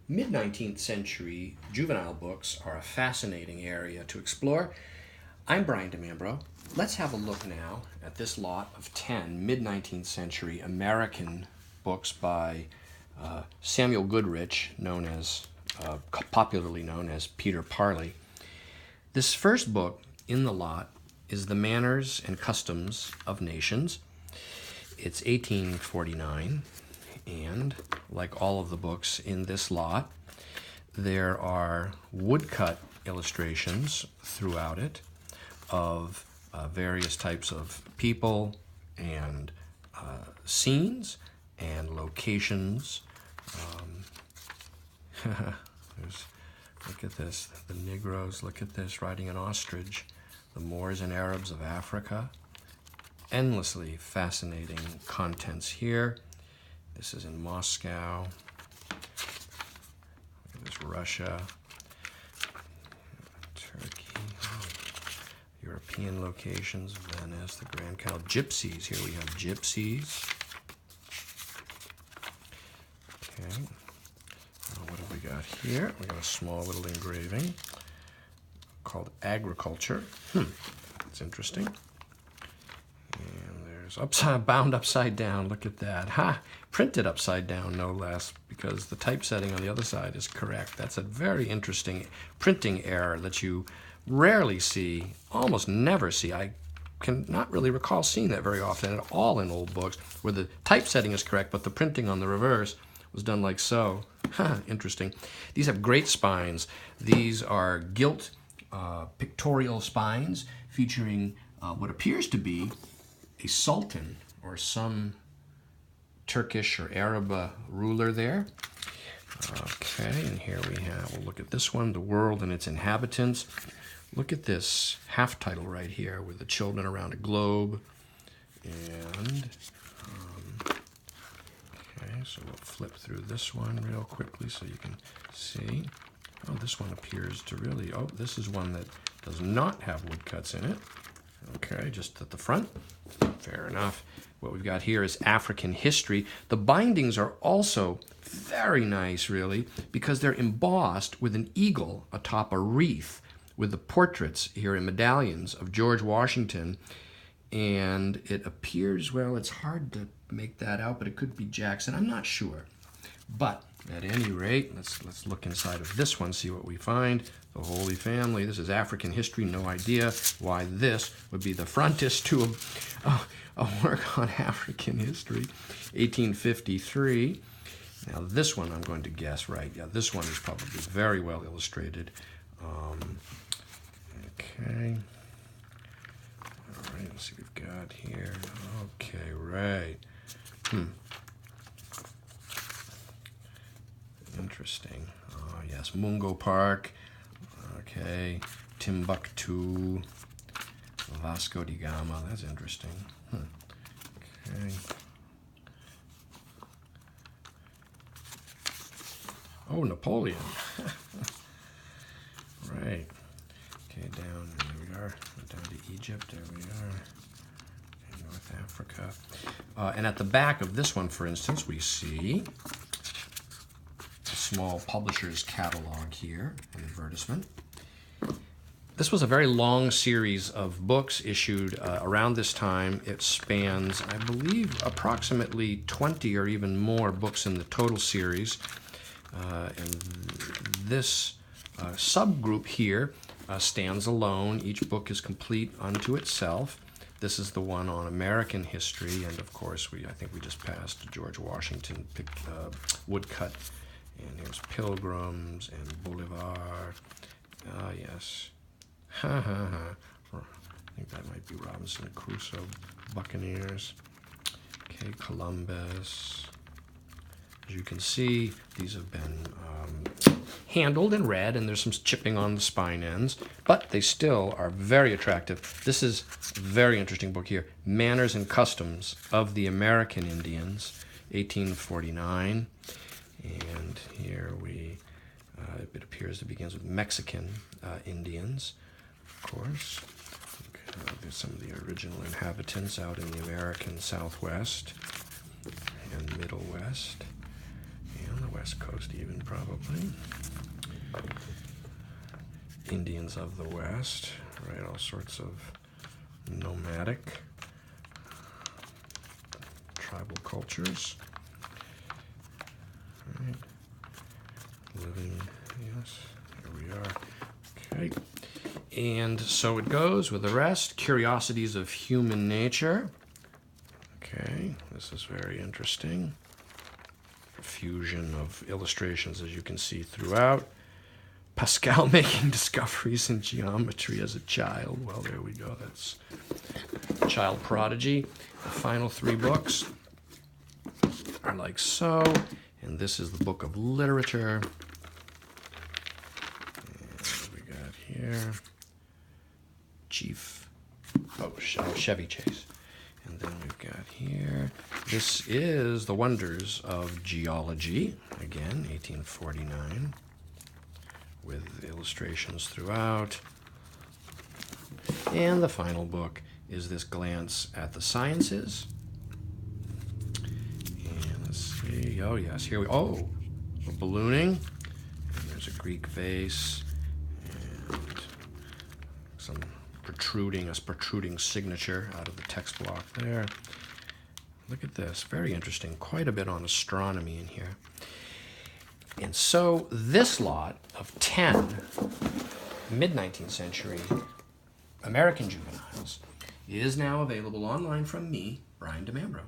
Mid-19th century juvenile books are a fascinating area to explore. I'm Brian DeMambro. Let's have a look now at this lot of 10 mid-19th century American books by Samuel Goodrich, popularly known as Peter Parley. This first book in the lot is The Manners and Customs of Nations. It's 1849, and like all of the books in this lot, there are woodcut illustrations throughout it of various types of people and scenes and locations. Look at this, the Negroes, look at this, riding an ostrich, the Moors and Arabs of Africa. Endlessly fascinating contents here. This is in Moscow. Look at this, Russia, Turkey, European locations, Venice, the Grand Canal, gypsies. Here we have gypsies. Okay. What have we got here? We got a small little engraving called Agriculture. That's interesting. And there's bound upside down. Look at that. Printed upside down, no less, because the typesetting on the other side is correct. That's a very interesting printing error that you rarely see, almost never see. I cannot really recall seeing that very often at all in old books, where the typesetting is correct, but the printing on the reverse was done like so. Interesting. These have great spines. These are gilt pictorial spines featuring what appears to be a sultan or some Turkish or Arab ruler there. Okay, and here we'll look at this one, The World and Its Inhabitants. Look at this half title right here with the children around a globe. And okay, so we'll flip through this one real quickly so you can see. Oh, this one appears to really, this is one that does not have woodcuts in it. Okay, just at the front. Fair enough. What we've got here is African history. The bindings are also very nice, really, because they're embossed with an eagle atop a wreath with the portraits here in medallions of George Washington. And it appears, well, it's hard to make that out, but it could be Jackson. I'm not sure. But at any rate, let's look inside of this one, see what we find. The Holy Family. This is African history. No idea why this would be the frontis to a work on African history. 1853. Now this one I'm going to guess right. Yeah, this one is probably very well illustrated. Okay. All right, let's see what we've got here. Okay, right. Interesting. Yes, Mungo Park. Okay, Timbuktu, Vasco da Gama. That's interesting. Okay. Oh, Napoleon. Right. Okay, down. There we are. Down to Egypt. There we are. Okay, North Africa. And at the back of this one, for instance, we see a small publisher's catalog here, an advertisement. This was a very long series of books issued around this time. It spans, I believe, approximately 20 or even more books in the total series. And this subgroup here stands alone. Each book is complete unto itself. This is the one on American history, and of course, I think we just passed George Washington woodcut. And here's Pilgrims and Bolivar. Yes. I think that might be Robinson Crusoe, Buccaneers. Okay, Columbus. As you can see, these have been handled and read, and there's some chipping on the spine ends, but they still are very attractive. This is a very interesting book here, Manners and Customs of the American Indians, 1849. And here it appears it begins with Mexican Indians, of course. Okay, there's some of the original inhabitants out in the American Southwest and Middle West and the West West Coast even, probably. Indians of the West, right? All sorts of nomadic tribal cultures. Right. Living, yes, here we are. Okay. And so it goes with the rest. Curiosities of Human Nature. Okay, this is very interesting. Fusion of illustrations, as you can see throughout. Pascal making discoveries in geometry as a child. Well, there we go. That's child prodigy. The final 3 books are like so. And this is the book of literature. And what we got here? Chevy Chase. And then we've got here, this is The Wonders of Geology, again, 1849, with illustrations throughout. And the final book is this Glance at the Sciences. And let's see, oh yes, here we, oh, we're ballooning. And there's a Greek vase, and some protruding signature out of the text block there. Look at this, very interesting. Quite a bit on astronomy in here. And so this lot of 10 mid-19th century American juveniles is now available online from me, Brian DeMambro.